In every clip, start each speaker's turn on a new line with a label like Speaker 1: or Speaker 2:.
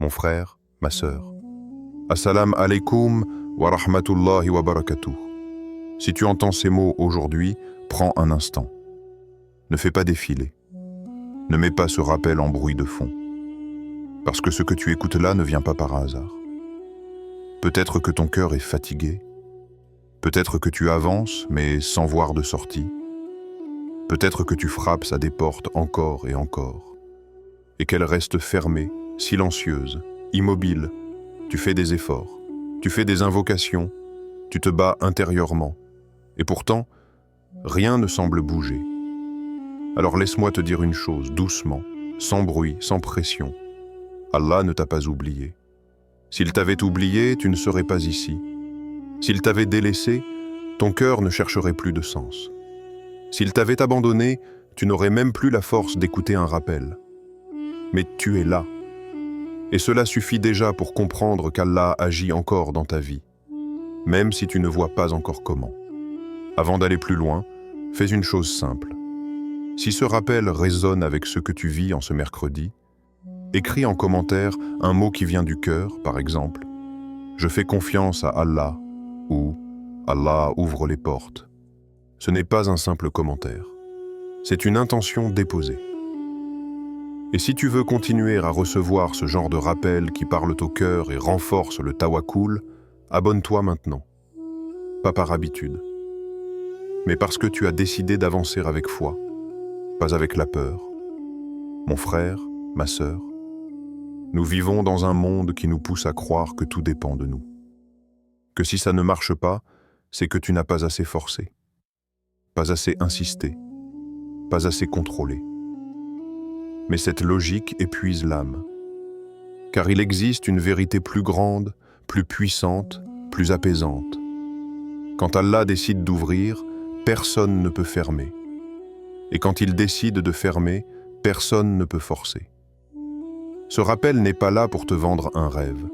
Speaker 1: Mon frère, ma sœur. Assalamu alaikum wa rahmatullahi wa barakatuh. Si tu entends ces mots aujourd'hui, prends un instant. Ne fais pas défiler. Ne mets pas ce rappel en bruit de fond. Parce que ce que tu écoutes là ne vient pas par hasard. Peut-être que ton cœur est fatigué. Peut-être que tu avances, mais sans voir de sortie. Peut-être que tu frappes à des portes encore et encore. Et qu'elles restent fermées, silencieuses, immobiles. Tu fais des efforts, tu fais des invocations, tu te bats intérieurement. Et pourtant, rien ne semble bouger. Alors laisse-moi te dire une chose, doucement, sans bruit, sans pression. Allah ne t'a pas oublié. S'il t'avait oublié, tu ne serais pas ici. S'il t'avait délaissé, ton cœur ne chercherait plus de sens. S'il t'avait abandonné, tu n'aurais même plus la force d'écouter un rappel. Mais tu es là. Et cela suffit déjà pour comprendre qu'Allah agit encore dans ta vie, même si tu ne vois pas encore comment. Avant d'aller plus loin, fais une chose simple. Si ce rappel résonne avec ce que tu vis en ce mercredi, écris en commentaire un mot qui vient du cœur, par exemple « Je fais confiance à Allah » ou « Allah ouvre les portes ». Ce n'est pas un simple commentaire. C'est une intention déposée. Et si tu veux continuer à recevoir ce genre de rappels qui parlent au cœur et renforcent le tawakkul, abonne-toi maintenant. Pas par habitude, mais parce que tu as décidé d'avancer avec foi, pas avec la peur. Mon frère, ma sœur, nous vivons dans un monde qui nous pousse à croire que tout dépend de nous. Que si ça ne marche pas, c'est que tu n'as pas assez forcé, pas assez insisté, pas assez contrôlé. Mais cette logique épuise l'âme. Car il existe une vérité plus grande, plus puissante, plus apaisante. Quand Allah décide d'ouvrir, personne ne peut fermer. Et quand il décide de fermer, personne ne peut forcer. Ce rappel n'est pas là pour te vendre un rêve.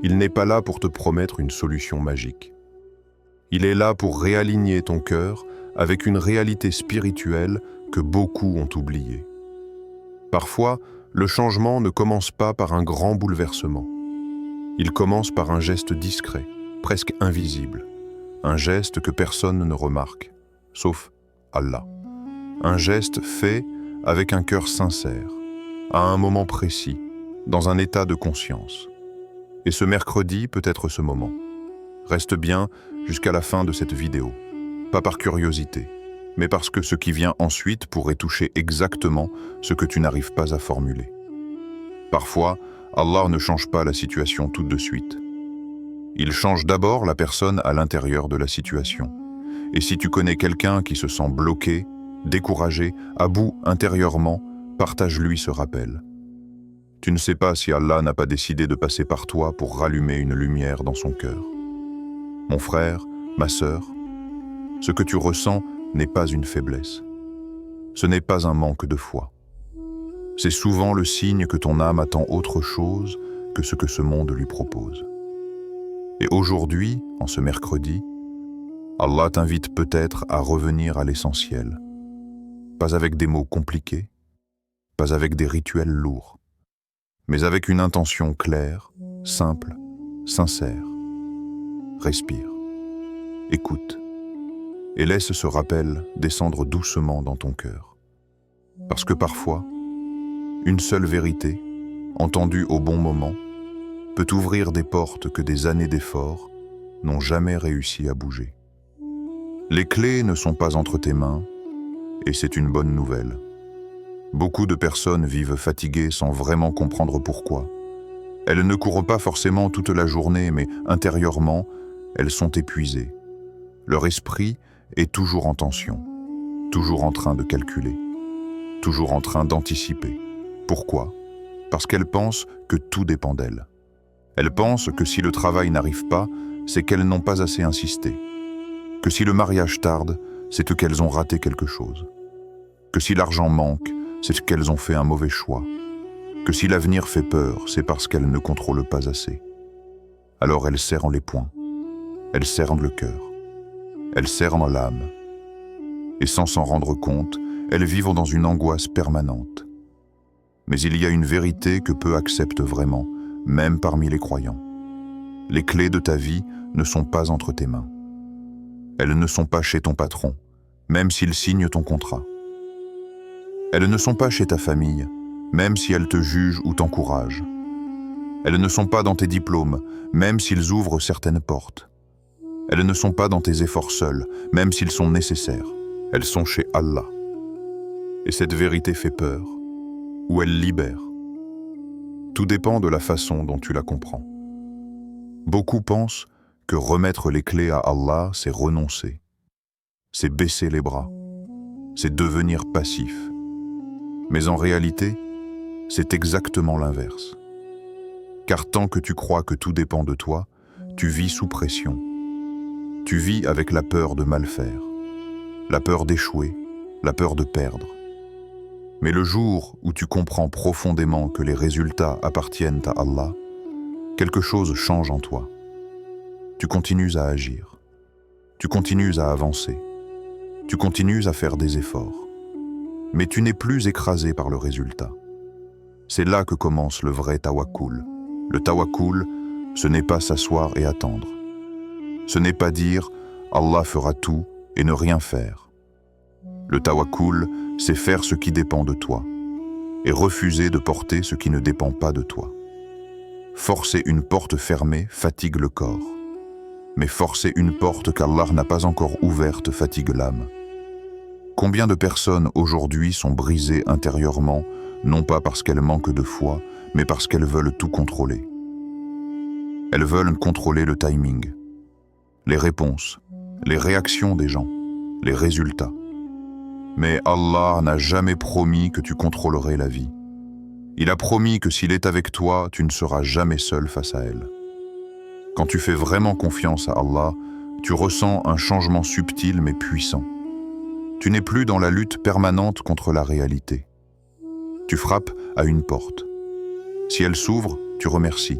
Speaker 1: Il n'est pas là pour te promettre une solution magique. Il est là pour réaligner ton cœur avec une réalité spirituelle que beaucoup ont oubliée. Parfois, le changement ne commence pas par un grand bouleversement. Il commence par un geste discret, presque invisible. Un geste que personne ne remarque, sauf Allah. Un geste fait avec un cœur sincère, à un moment précis, dans un état de conscience. Et ce mercredi peut être ce moment. Reste bien jusqu'à la fin de cette vidéo, pas par curiosité, mais parce que ce qui vient ensuite pourrait toucher exactement ce que tu n'arrives pas à formuler. Parfois, Allah ne change pas la situation tout de suite. Il change d'abord la personne à l'intérieur de la situation. Et si tu connais quelqu'un qui se sent bloqué, découragé, à bout intérieurement, partage-lui ce rappel. Tu ne sais pas si Allah n'a pas décidé de passer par toi pour rallumer une lumière dans son cœur. Mon frère, ma sœur, ce que tu ressens n'est pas une faiblesse. Ce n'est pas un manque de foi. C'est souvent le signe que ton âme attend autre chose que ce que ce monde lui propose. Et aujourd'hui, en ce mercredi, Allah t'invite peut-être à revenir à l'essentiel. Pas avec des mots compliqués, pas avec des rituels lourds, mais avec une intention claire, simple, sincère. Respire, écoute, et laisse ce rappel descendre doucement dans ton cœur. Parce que parfois, une seule vérité, entendue au bon moment, peut ouvrir des portes que des années d'efforts n'ont jamais réussi à bouger. Les clés ne sont pas entre tes mains, et c'est une bonne nouvelle. Beaucoup de personnes vivent fatiguées sans vraiment comprendre pourquoi. Elles ne courent pas forcément toute la journée, mais intérieurement, elles sont épuisées. Leur esprit est toujours en tension, toujours en train de calculer, toujours en train d'anticiper. Pourquoi? Parce qu'elles pensent que tout dépend d'elles. Elles pensent que si le travail n'arrive pas, c'est qu'elles n'ont pas assez insisté. Que si le mariage tarde, c'est qu'elles ont raté quelque chose. Que si l'argent manque, c'est qu'elles ont fait un mauvais choix. Que si l'avenir fait peur, c'est parce qu'elles ne contrôlent pas assez. Alors elles serrent les poings, elles serrent le cœur, elles serrent l'âme. Et sans s'en rendre compte, elles vivent dans une angoisse permanente. Mais il y a une vérité que peu acceptent vraiment, même parmi les croyants. Les clés de ta vie ne sont pas entre tes mains. Elles ne sont pas chez ton patron, même s'il signe ton contrat. Elles ne sont pas chez ta famille, même si elle te juge ou t'encourage. Elles ne sont pas dans tes diplômes, même s'ils ouvrent certaines portes. Elles ne sont pas dans tes efforts seuls, même s'ils sont nécessaires. Elles sont chez Allah. Et cette vérité fait peur, ou elle libère. Tout dépend de la façon dont tu la comprends. Beaucoup pensent que remettre les clés à Allah, c'est renoncer. C'est baisser les bras. C'est devenir passif. Mais en réalité, c'est exactement l'inverse. Car tant que tu crois que tout dépend de toi, tu vis sous pression. Tu vis avec la peur de mal faire, la peur d'échouer, la peur de perdre. Mais le jour où tu comprends profondément que les résultats appartiennent à Allah, quelque chose change en toi. Tu continues à agir. Tu continues à avancer. Tu continues à faire des efforts. Mais tu n'es plus écrasé par le résultat. C'est là que commence le vrai tawakkul. Le tawakkul, ce n'est pas s'asseoir et attendre. Ce n'est pas dire « Allah fera tout » et ne rien faire. Le tawakkul, c'est faire ce qui dépend de toi et refuser de porter ce qui ne dépend pas de toi. Forcer une porte fermée fatigue le corps, mais forcer une porte qu'Allah n'a pas encore ouverte fatigue l'âme. Combien de personnes aujourd'hui sont brisées intérieurement, non pas parce qu'elles manquent de foi, mais parce qu'elles veulent tout contrôler. Elles veulent contrôler le timing, les réponses, les réactions des gens, les résultats. Mais Allah n'a jamais promis que tu contrôlerais la vie. Il a promis que s'il est avec toi, tu ne seras jamais seul face à elle. Quand tu fais vraiment confiance à Allah, tu ressens un changement subtil mais puissant. Tu n'es plus dans la lutte permanente contre la réalité. Tu frappes à une porte. Si elle s'ouvre, tu remercies.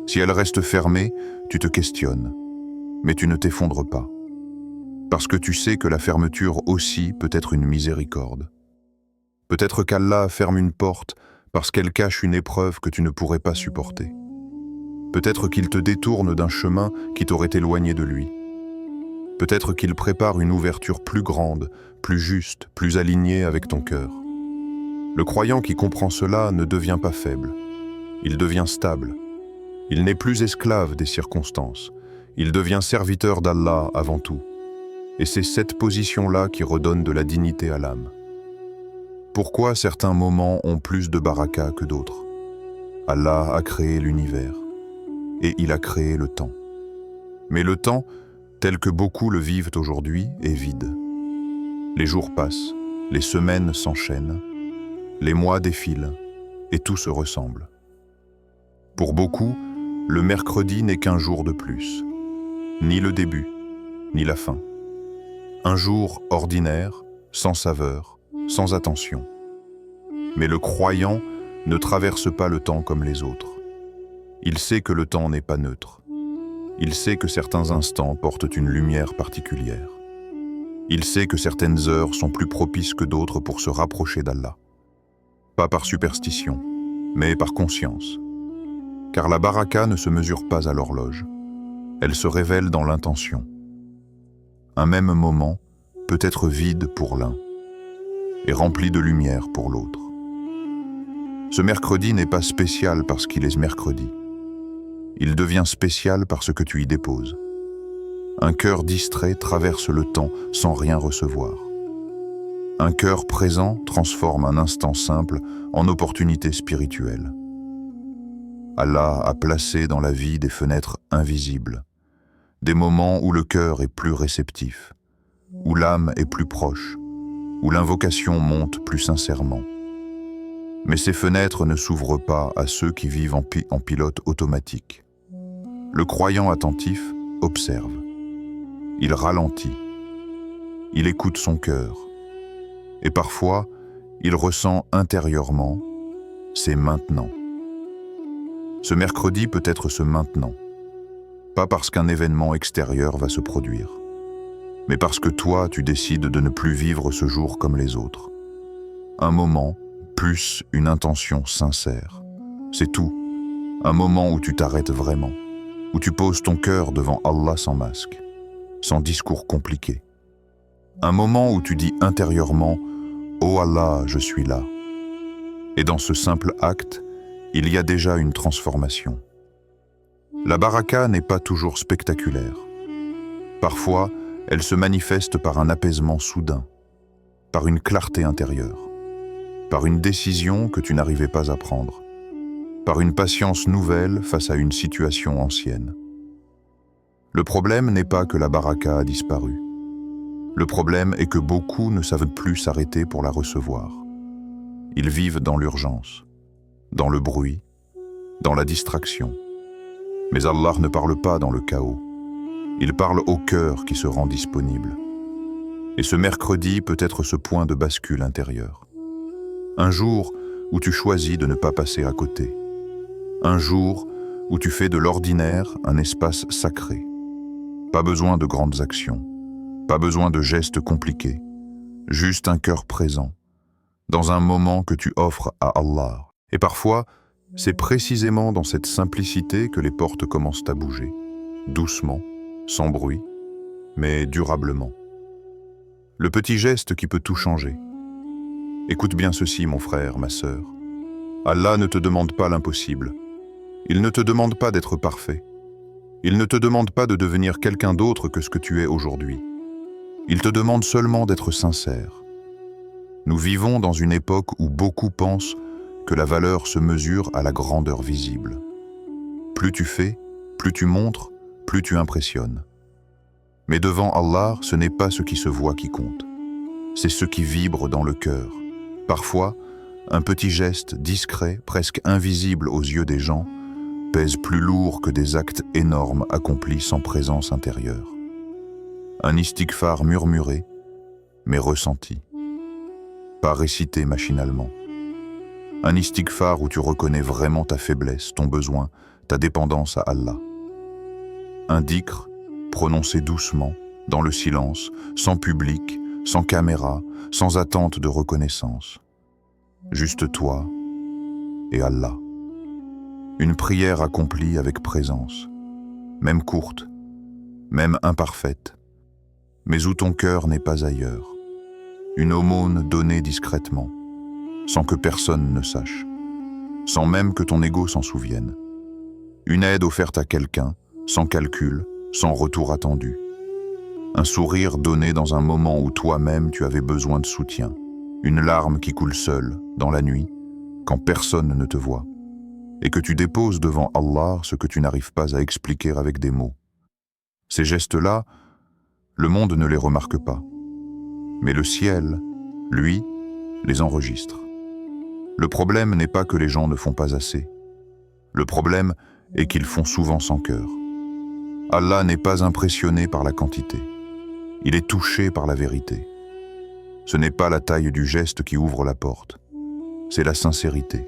Speaker 1: Si elle reste fermée, tu te questionnes. Mais tu ne t'effondres pas. Parce que tu sais que la fermeture aussi peut être une miséricorde. Peut-être qu'Allah ferme une porte parce qu'elle cache une épreuve que tu ne pourrais pas supporter. Peut-être qu'il te détourne d'un chemin qui t'aurait éloigné de lui. Peut-être qu'il prépare une ouverture plus grande, plus juste, plus alignée avec ton cœur. Le croyant qui comprend cela ne devient pas faible. Il devient stable. Il n'est plus esclave des circonstances. Il devient serviteur d'Allah avant tout. Et c'est cette position-là qui redonne de la dignité à l'âme. Pourquoi certains moments ont plus de baraka que d'autres? Allah a créé l'univers et il a créé le temps. Mais le temps, tel que beaucoup le vivent aujourd'hui, est vide. Les jours passent, les semaines s'enchaînent, les mois défilent et tout se ressemble. Pour beaucoup, le mercredi n'est qu'un jour de plus, ni le début, ni la fin. Un jour ordinaire, sans saveur, sans attention. Mais le croyant ne traverse pas le temps comme les autres. Il sait que le temps n'est pas neutre. Il sait que certains instants portent une lumière particulière. Il sait que certaines heures sont plus propices que d'autres pour se rapprocher d'Allah. Pas par superstition, mais par conscience. Car la baraka ne se mesure pas à l'horloge. Elle se révèle dans l'intention. Un même moment peut être vide pour l'un et rempli de lumière pour l'autre. Ce mercredi n'est pas spécial parce qu'il est mercredi. Il devient spécial parce que tu y déposes. Un cœur distrait traverse le temps sans rien recevoir. Un cœur présent transforme un instant simple en opportunité spirituelle. Allah a placé dans la vie des fenêtres invisibles, des moments où le cœur est plus réceptif, où l'âme est plus proche, où l'invocation monte plus sincèrement. Mais ces fenêtres ne s'ouvrent pas à ceux qui vivent en pilote automatique. Le croyant attentif observe. Il ralentit. Il écoute son cœur. Et parfois, il ressent intérieurement « c'est maintenant ». Ce mercredi peut être ce maintenant. Pas parce qu'un événement extérieur va se produire, mais parce que toi, tu décides de ne plus vivre ce jour comme les autres. Un moment, plus une intention sincère. C'est tout. Un moment où tu t'arrêtes vraiment, où tu poses ton cœur devant Allah sans masque, sans discours compliqué. Un moment où tu dis intérieurement « Oh Allah, je suis là ». Et dans ce simple acte, il y a déjà une transformation. La baraka n'est pas toujours spectaculaire. Parfois, elle se manifeste par un apaisement soudain, par une clarté intérieure, par une décision que tu n'arrivais pas à prendre, par une patience nouvelle face à une situation ancienne. Le problème n'est pas que la baraka a disparu. Le problème est que beaucoup ne savent plus s'arrêter pour la recevoir. Ils vivent dans l'urgence, dans le bruit, dans la distraction. Mais Allah ne parle pas dans le chaos. Il parle au cœur qui se rend disponible. Et ce mercredi peut être ce point de bascule intérieur. Un jour où tu choisis de ne pas passer à côté. Un jour où tu fais de l'ordinaire un espace sacré. Pas besoin de grandes actions, pas besoin de gestes compliqués, juste un cœur présent, dans un moment que tu offres à Allah. Et parfois, c'est précisément dans cette simplicité que les portes commencent à bouger, doucement, sans bruit, mais durablement. Le petit geste qui peut tout changer. Écoute bien ceci, mon frère, ma sœur. Allah ne te demande pas l'impossible. Il ne te demande pas d'être parfait. Il ne te demande pas de devenir quelqu'un d'autre que ce que tu es aujourd'hui. Il te demande seulement d'être sincère. Nous vivons dans une époque où beaucoup pensent que la valeur se mesure à la grandeur visible. Plus tu fais, plus tu montres, plus tu impressionnes. Mais devant Allah, ce n'est pas ce qui se voit qui compte. C'est ce qui vibre dans le cœur. Parfois, un petit geste discret, presque invisible aux yeux des gens, pèse plus lourd que des actes énormes accomplis sans présence intérieure. Un istighfar murmuré, mais ressenti. Pas récité machinalement. Un istighfar où tu reconnais vraiment ta faiblesse, ton besoin, ta dépendance à Allah. Un dhikr prononcé doucement, dans le silence, sans public, sans caméra, sans attente de reconnaissance. Juste toi et Allah. Une prière accomplie avec présence, même courte, même imparfaite, mais où ton cœur n'est pas ailleurs. Une aumône donnée discrètement, sans que personne ne sache, sans même que ton ego s'en souvienne. Une aide offerte à quelqu'un, sans calcul, sans retour attendu. Un sourire donné dans un moment où toi-même tu avais besoin de soutien. Une larme qui coule seule, dans la nuit, quand personne ne te voit. Et que tu déposes devant Allah ce que tu n'arrives pas à expliquer avec des mots. Ces gestes-là, le monde ne les remarque pas. Mais le ciel, lui, les enregistre. Le problème n'est pas que les gens ne font pas assez. Le problème est qu'ils font souvent sans cœur. Allah n'est pas impressionné par la quantité. Il est touché par la vérité. Ce n'est pas la taille du geste qui ouvre la porte. C'est la sincérité.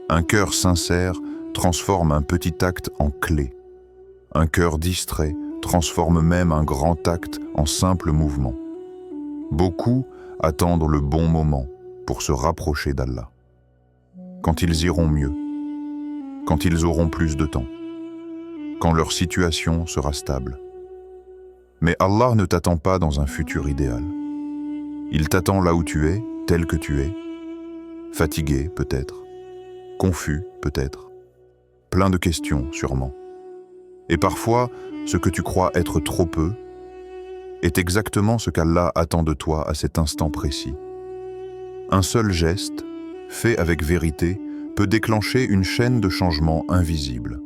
Speaker 1: Un cœur sincère transforme un petit acte en clé. Un cœur distrait transforme même un grand acte en simple mouvement. Beaucoup attendent le bon moment pour se rapprocher d'Allah. Quand ils iront mieux, quand ils auront plus de temps, quand leur situation sera stable. Mais Allah ne t'attend pas dans un futur idéal. Il t'attend là où tu es, tel que tu es, fatigué peut-être, confus peut-être, plein de questions sûrement. Et parfois, ce que tu crois être trop peu est exactement ce qu'Allah attend de toi à cet instant précis. Un seul geste, fait avec vérité, peut déclencher une chaîne de changements invisibles.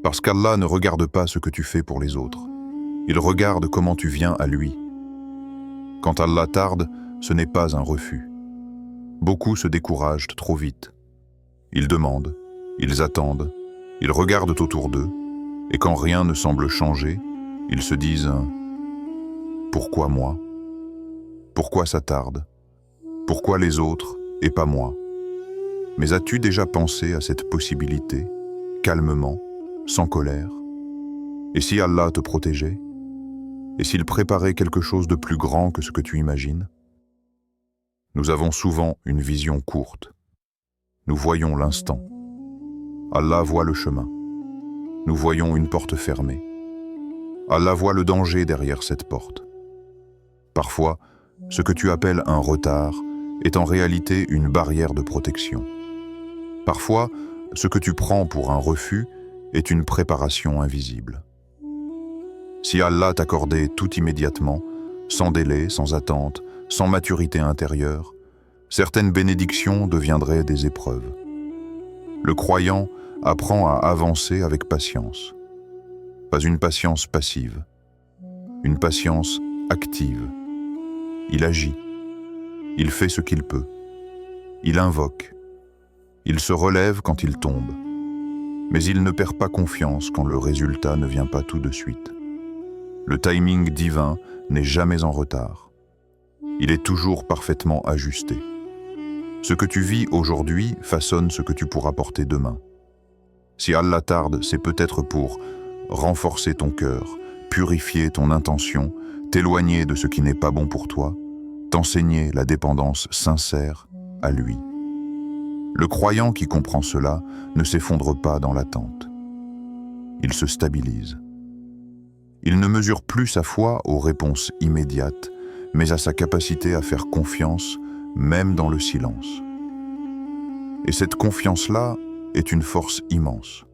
Speaker 1: Parce qu'Allah ne regarde pas ce que tu fais pour les autres. Il regarde comment tu viens à lui. Quand Allah tarde, ce n'est pas un refus. Beaucoup se découragent trop vite. Ils demandent, ils attendent, ils regardent autour d'eux, et quand rien ne semble changer, ils se disent « Pourquoi moi ? Pourquoi ça tarde ? Pourquoi les autres et pas moi ?» Mais as-tu déjà pensé à cette possibilité, calmement, sans colère? Et si Allah te protégeait? Et s'il préparait quelque chose de plus grand que ce que tu imagines? Nous avons souvent une vision courte. Nous voyons l'instant. Allah voit le chemin. Nous voyons une porte fermée. Allah voit le danger derrière cette porte. Parfois, ce que tu appelles un retard est en réalité une barrière de protection. Parfois, ce que tu prends pour un refus est une préparation invisible. Si Allah t'accordait tout immédiatement, sans délai, sans attente, sans maturité intérieure, certaines bénédictions deviendraient des épreuves. Le croyant apprend à avancer avec patience. Pas une patience passive, une patience active. Il agit, il fait ce qu'il peut, il invoque, il se relève quand il tombe, mais il ne perd pas confiance quand le résultat ne vient pas tout de suite. Le timing divin n'est jamais en retard. Il est toujours parfaitement ajusté. Ce que tu vis aujourd'hui façonne ce que tu pourras porter demain. Si Allah tarde, c'est peut-être pour renforcer ton cœur, purifier ton intention, t'éloigner de ce qui n'est pas bon pour toi, t'enseigner la dépendance sincère à lui. Le croyant qui comprend cela ne s'effondre pas dans l'attente. Il se stabilise. Il ne mesure plus sa foi aux réponses immédiates, mais à sa capacité à faire confiance, même dans le silence. Et cette confiance-là est une force immense.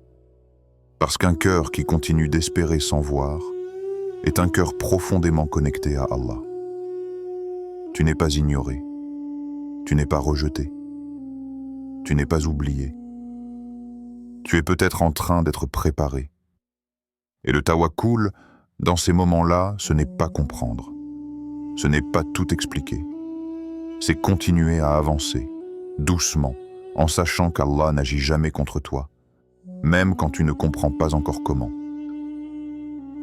Speaker 1: Parce qu'un cœur qui continue d'espérer sans voir est un cœur profondément connecté à Allah. Tu n'es pas ignoré, tu n'es pas rejeté, tu n'es pas oublié. Tu es peut-être en train d'être préparé. Et le tawakkul, dans ces moments-là, ce n'est pas comprendre. Ce n'est pas tout expliquer. C'est continuer à avancer, doucement, en sachant qu'Allah n'agit jamais contre toi, même quand tu ne comprends pas encore comment.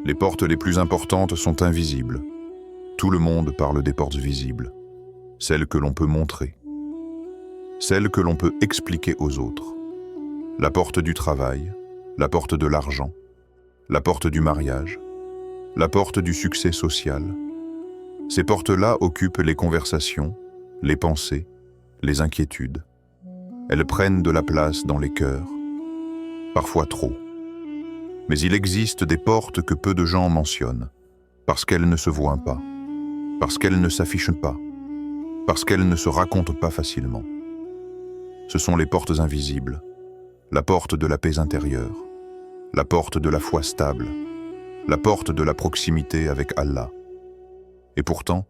Speaker 1: Les portes les plus importantes sont invisibles. Tout le monde parle des portes visibles, celles que l'on peut montrer, celles que l'on peut expliquer aux autres. La porte du travail, la porte de l'argent, la porte du mariage, la porte du succès social. Ces portes-là occupent les conversations, les pensées, les inquiétudes. Elles prennent de la place dans les cœurs, parfois trop. Mais il existe des portes que peu de gens mentionnent, parce qu'elles ne se voient pas, parce qu'elles ne s'affichent pas, parce qu'elles ne se racontent pas facilement. Ce sont les portes invisibles, la porte de la paix intérieure, la porte de la foi stable, la porte de la proximité avec Allah. Et pourtant,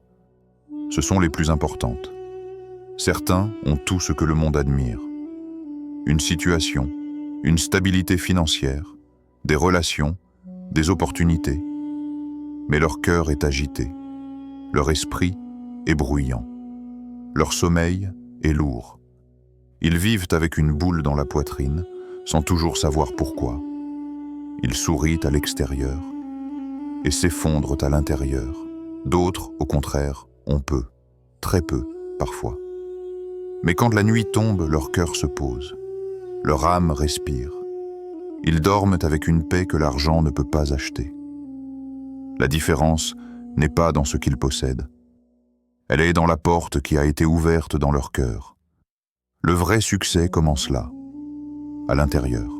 Speaker 1: ce sont les plus importantes. Certains ont tout ce que le monde admire. Une situation, une stabilité financière, des relations, des opportunités. Mais leur cœur est agité, leur esprit est bruyant, leur sommeil est lourd. Ils vivent avec une boule dans la poitrine, sans toujours savoir pourquoi. Ils sourient à l'extérieur et s'effondrent à l'intérieur. D'autres, au contraire, ont peu, très peu, parfois. Mais quand la nuit tombe, leur cœur se pose, leur âme respire. Ils dorment avec une paix que l'argent ne peut pas acheter. La différence n'est pas dans ce qu'ils possèdent. Elle est dans la porte qui a été ouverte dans leur cœur. Le vrai succès commence là, à l'intérieur.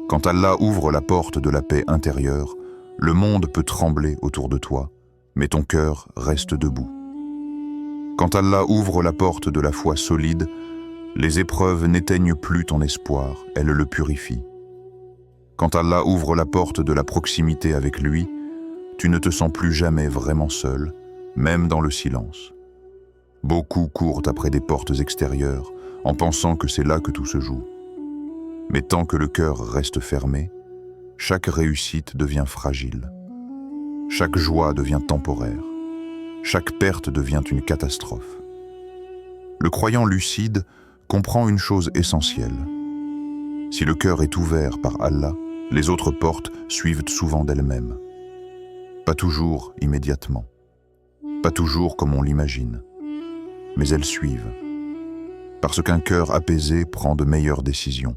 Speaker 1: Quand Allah ouvre la porte de la paix intérieure, le monde peut trembler autour de toi, mais ton cœur reste debout. Quand Allah ouvre la porte de la foi solide, les épreuves n'éteignent plus ton espoir, elles le purifient. Quand Allah ouvre la porte de la proximité avec lui, tu ne te sens plus jamais vraiment seul, même dans le silence. Beaucoup courent après des portes extérieures, en pensant que c'est là que tout se joue. Mais tant que le cœur reste fermé, chaque réussite devient fragile. Chaque joie devient temporaire. Chaque perte devient une catastrophe. Le croyant lucide comprend une chose essentielle. Si le cœur est ouvert par Allah, les autres portes suivent souvent d'elles-mêmes. Pas toujours immédiatement. Pas toujours comme on l'imagine. Mais elles suivent. Parce qu'un cœur apaisé prend de meilleures décisions.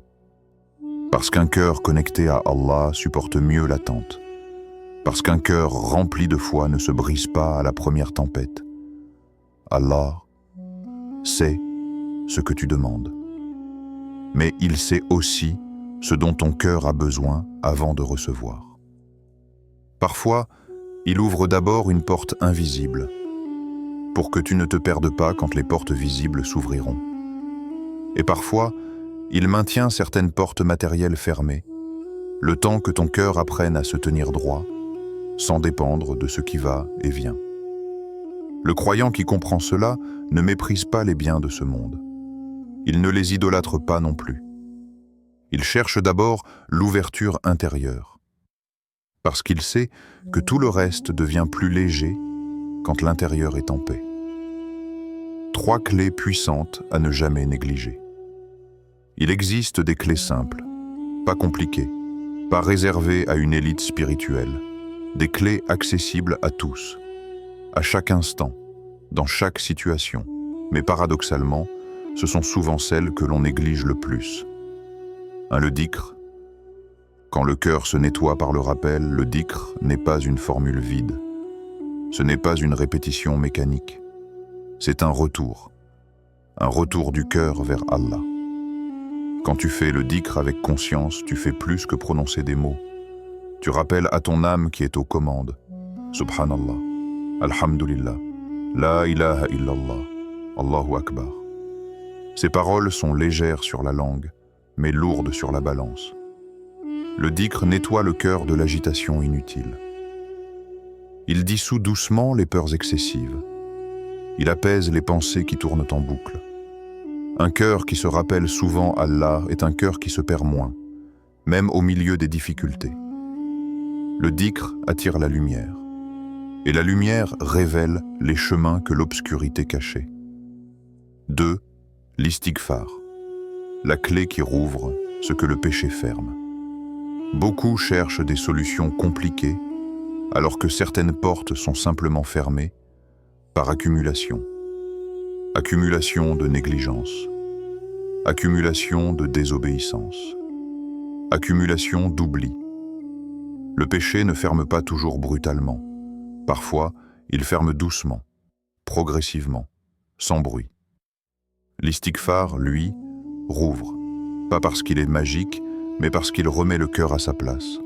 Speaker 1: Parce qu'un cœur connecté à Allah supporte mieux l'attente. Parce qu'un cœur rempli de foi ne se brise pas à la première tempête. Allah sait ce que tu demandes. Mais il sait aussi ce dont ton cœur a besoin avant de recevoir. Parfois, il ouvre d'abord une porte invisible, pour que tu ne te perdes pas quand les portes visibles s'ouvriront. Et parfois, il maintient certaines portes matérielles fermées, le temps que ton cœur apprenne à se tenir droit, sans dépendre de ce qui va et vient. Le croyant qui comprend cela ne méprise pas les biens de ce monde. Il ne les idolâtre pas non plus. Il cherche d'abord l'ouverture intérieure, parce qu'il sait que tout le reste devient plus léger quand l'intérieur est en paix. 3 clés puissantes à ne jamais négliger. Il existe des clés simples, pas compliquées, pas réservées à une élite spirituelle, des clés accessibles à tous, à chaque instant, dans chaque situation. Mais paradoxalement, ce sont souvent celles que l'on néglige le plus. Le dhikr. Quand le cœur se nettoie par le rappel, le dhikr n'est pas une formule vide. Ce n'est pas une répétition mécanique. C'est un retour du cœur vers Allah. Quand tu fais le dhikr avec conscience, tu fais plus que prononcer des mots. Tu rappelles à ton âme qui est aux commandes. Subhanallah, Alhamdulillah, La ilaha illallah, Allahu Akbar. Ces paroles sont légères sur la langue, mais lourdes sur la balance. Le dhikr nettoie le cœur de l'agitation inutile. Il dissout doucement les peurs excessives. Il apaise les pensées qui tournent en boucle. Un cœur qui se rappelle souvent Allah est un cœur qui se perd moins, même au milieu des difficultés. Le dhikr attire la lumière, et la lumière révèle les chemins que l'obscurité cachait. 2. L'istighfar, la clé qui rouvre ce que le péché ferme. Beaucoup cherchent des solutions compliquées, alors que certaines portes sont simplement fermées par accumulation. Accumulation de négligence, accumulation de désobéissance, accumulation d'oubli. Le péché ne ferme pas toujours brutalement. Parfois, il ferme doucement, progressivement, sans bruit. L'istighfar, lui, rouvre, pas parce qu'il est magique, mais parce qu'il remet le cœur à sa place.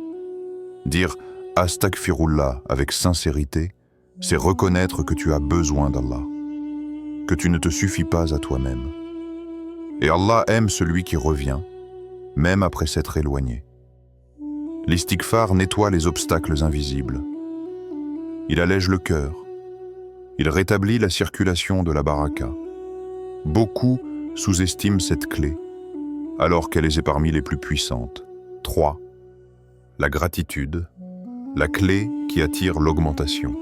Speaker 1: Dire « Astaghfirullah » avec sincérité, c'est reconnaître que tu as besoin d'Allah, que tu ne te suffis pas à toi-même. Et Allah aime celui qui revient, même après s'être éloigné. L'istighfar nettoie les obstacles invisibles. Il allège le cœur. Il rétablit la circulation de la baraka. Beaucoup sous-estiment cette clé, alors qu'elle est parmi les plus puissantes. 3. La gratitude, la clé qui attire l'augmentation.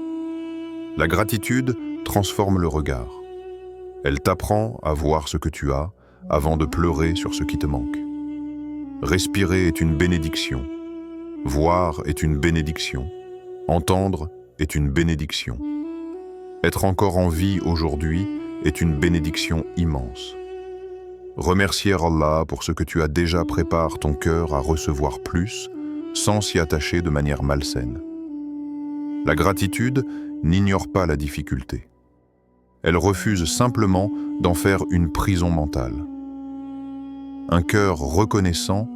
Speaker 1: La gratitude transforme le regard. Elle t'apprend à voir ce que tu as avant de pleurer sur ce qui te manque. Respirer est une bénédiction. Voir est une bénédiction. Entendre est une bénédiction. Être encore en vie aujourd'hui est une bénédiction immense. Remercier Allah pour ce que tu as déjà prépare ton cœur à recevoir plus, sans s'y attacher de manière malsaine. La gratitude n'ignore pas la difficulté. Elle refuse simplement d'en faire une prison mentale. Un cœur reconnaissant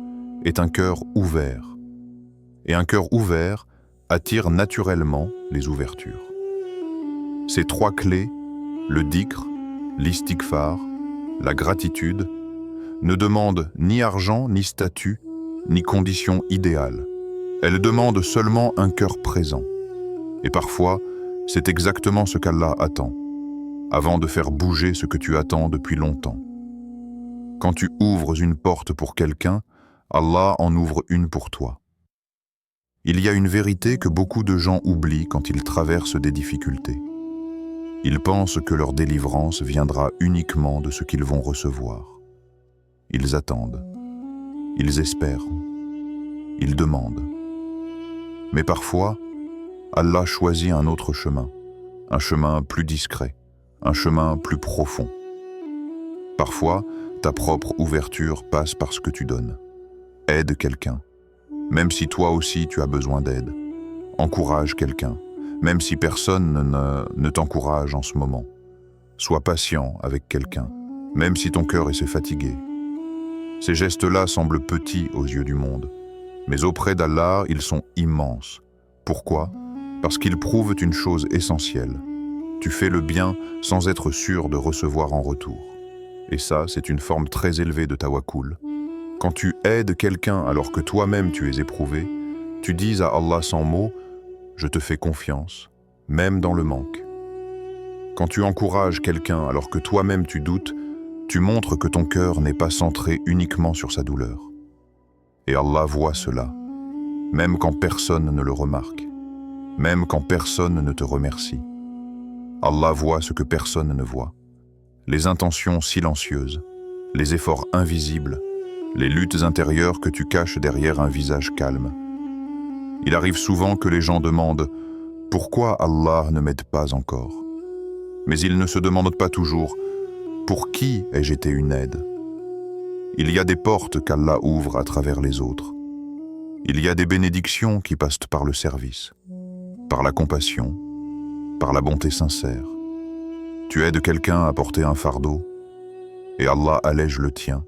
Speaker 1: est un cœur ouvert. Et un cœur ouvert attire naturellement les ouvertures. Ces 3 clés, le dhikr, l'istighfar, la gratitude, ne demandent ni argent, ni statut, ni conditions idéales. Elles demandent seulement un cœur présent. Et parfois, c'est exactement ce qu'Allah attend, avant de faire bouger ce que tu attends depuis longtemps. Quand tu ouvres une porte pour quelqu'un, Allah en ouvre une pour toi. Il y a une vérité que beaucoup de gens oublient quand ils traversent des difficultés. Ils pensent que leur délivrance viendra uniquement de ce qu'ils vont recevoir. Ils attendent, ils espèrent, ils demandent. Mais parfois, Allah choisit un autre chemin, un chemin plus discret, un chemin plus profond. Parfois, ta propre ouverture passe par ce que tu donnes. Aide quelqu'un, même si toi aussi tu as besoin d'aide. Encourage quelqu'un, même si personne ne t'encourage en ce moment. Sois patient avec quelqu'un, même si ton cœur est fatigué. Ces gestes-là semblent petits aux yeux du monde, mais auprès d'Allah, ils sont immenses. Pourquoi? Parce qu'ils prouvent une chose essentielle. Tu fais le bien sans être sûr de recevoir en retour. Et ça, c'est une forme très élevée de tawakkul. Quand tu aides quelqu'un alors que toi-même tu es éprouvé, tu dis à Allah sans mots, « Je te fais confiance, même dans le manque ». Quand tu encourages quelqu'un alors que toi-même tu doutes, tu montres que ton cœur n'est pas centré uniquement sur sa douleur. Et Allah voit cela, même quand personne ne le remarque, même quand personne ne te remercie. Allah voit ce que personne ne voit, les intentions silencieuses, les efforts invisibles, les luttes intérieures que tu caches derrière un visage calme. Il arrive souvent que les gens demandent « Pourquoi Allah ne m'aide pas encore ?» Mais ils ne se demandent pas toujours « Pour qui ai-je été une aide ?» Il y a des portes qu'Allah ouvre à travers les autres. Il y a des bénédictions qui passent par le service, par la compassion, par la bonté sincère. Tu aides quelqu'un à porter un fardeau et Allah allège le tien,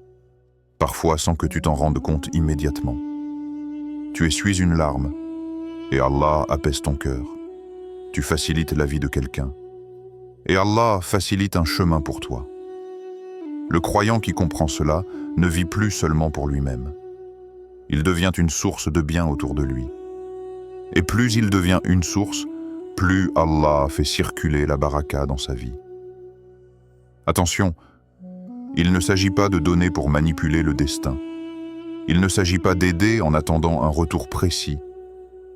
Speaker 1: parfois sans que tu t'en rendes compte immédiatement. Tu essuies une larme et Allah apaise ton cœur. Tu facilites la vie de quelqu'un et Allah facilite un chemin pour toi. Le croyant qui comprend cela ne vit plus seulement pour lui-même. Il devient une source de bien autour de lui. Et plus il devient une source, plus Allah fait circuler la baraka dans sa vie. Attention, il ne s'agit pas de donner pour manipuler le destin. Il ne s'agit pas d'aider en attendant un retour précis.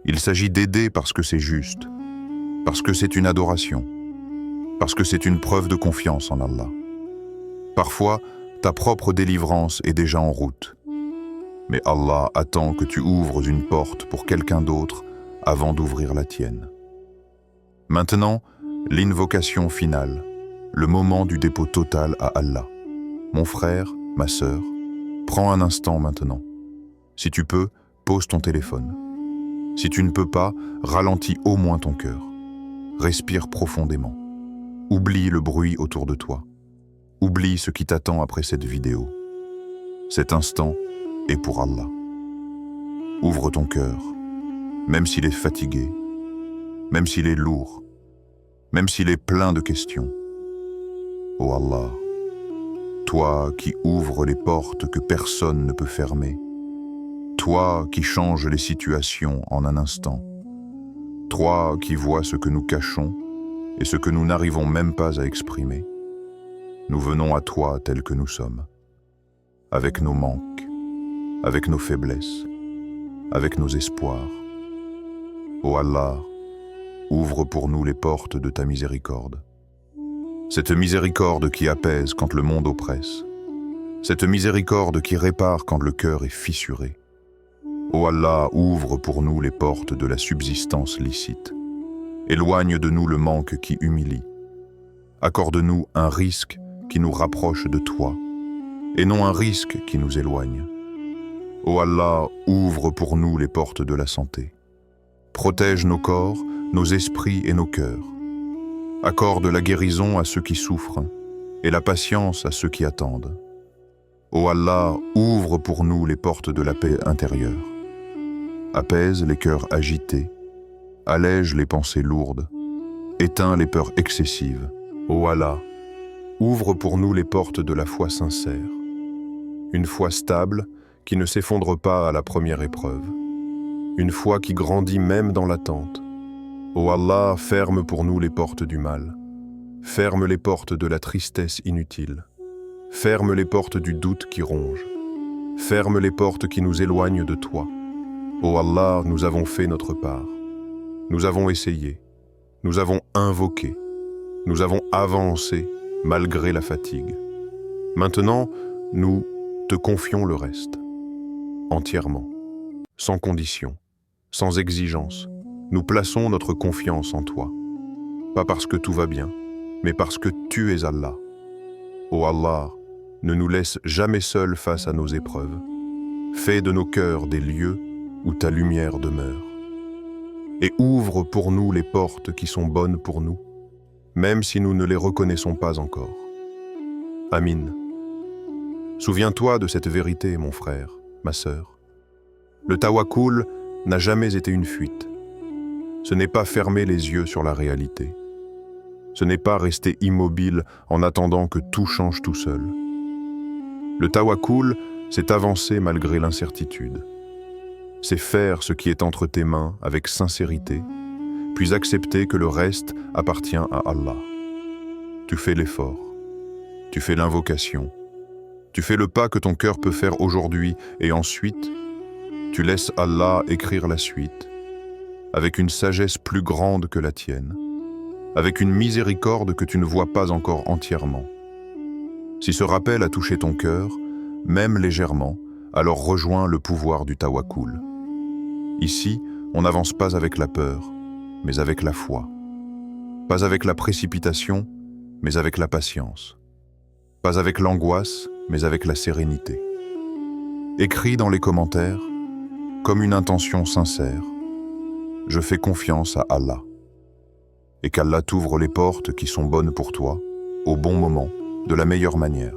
Speaker 1: Il s'agit d'aider parce que c'est juste, parce que c'est une adoration, parce que c'est une preuve de confiance en Allah. Parfois, ta propre délivrance est déjà en route. Mais Allah attend que tu ouvres une porte pour quelqu'un d'autre avant d'ouvrir la tienne. Maintenant, l'invocation finale, le moment du dépôt total à Allah. Mon frère, ma sœur, prends un instant maintenant. Si tu peux, pose ton téléphone. Si tu ne peux pas, ralentis au moins ton cœur. Respire profondément. Oublie le bruit autour de toi. Oublie ce qui t'attend après cette vidéo. Cet instant est pour Allah. Ouvre ton cœur, même s'il est fatigué, même s'il est lourd, même s'il est plein de questions. Ô Allah, toi qui ouvres les portes que personne ne peut fermer, toi qui changes les situations en un instant, toi qui vois ce que nous cachons et ce que nous n'arrivons même pas à exprimer, nous venons à toi tels que nous sommes, avec nos manques, avec nos faiblesses, avec nos espoirs. Ô Allah, ouvre pour nous les portes de ta miséricorde. Cette miséricorde qui apaise quand le monde oppresse. Cette miséricorde qui répare quand le cœur est fissuré. Ô Allah, ouvre pour nous les portes de la subsistance licite. Éloigne de nous le manque qui humilie. Accorde-nous un risque qui nous rapproche de toi, et non un risque qui nous éloigne. Ô Allah, ouvre pour nous les portes de la santé. Protège nos corps, nos esprits et nos cœurs. Accorde la guérison à ceux qui souffrent et la patience à ceux qui attendent. Ô Allah, ouvre pour nous les portes de la paix intérieure. Apaise les cœurs agités, allège les pensées lourdes, éteins les peurs excessives. Ô Allah, ouvre pour nous les portes de la foi sincère, une foi stable qui ne s'effondre pas à la première épreuve, une foi qui grandit même dans l'attente. Ô Allah, ferme pour nous les portes du mal, ferme les portes de la tristesse inutile, ferme les portes du doute qui ronge, ferme les portes qui nous éloignent de toi. Ô Allah, nous avons fait notre part, nous avons essayé, nous avons invoqué, nous avons avancé malgré la fatigue. Maintenant, nous te confions le reste, entièrement, sans condition, sans exigence. Nous plaçons notre confiance en toi, pas parce que tout va bien, mais parce que tu es Allah. Ô Allah, ne nous laisse jamais seuls face à nos épreuves. Fais de nos cœurs des lieux où ta lumière demeure. Et ouvre pour nous les portes qui sont bonnes pour nous, même si nous ne les reconnaissons pas encore. Amin. Souviens-toi de cette vérité, mon frère, ma sœur. Le tawakkul n'a jamais été une fuite. Ce n'est pas fermer les yeux sur la réalité. Ce n'est pas rester immobile en attendant que tout change tout seul. Le tawakkul, c'est avancer malgré l'incertitude. C'est faire ce qui est entre tes mains avec sincérité, puis accepter que le reste appartient à Allah. Tu fais l'effort, tu fais l'invocation, tu fais le pas que ton cœur peut faire aujourd'hui et ensuite, tu laisses Allah écrire la suite, avec une sagesse plus grande que la tienne, avec une miséricorde que tu ne vois pas encore entièrement. Si ce rappel a touché ton cœur, même légèrement, alors rejoins le pouvoir du tawakkul. Ici, on n'avance pas avec la peur, mais avec la foi. Pas avec la précipitation, mais avec la patience. Pas avec l'angoisse, mais avec la sérénité. Écris dans les commentaires, comme une intention sincère, je fais confiance à Allah. Et qu'Allah t'ouvre les portes qui sont bonnes pour toi, au bon moment, de la meilleure manière.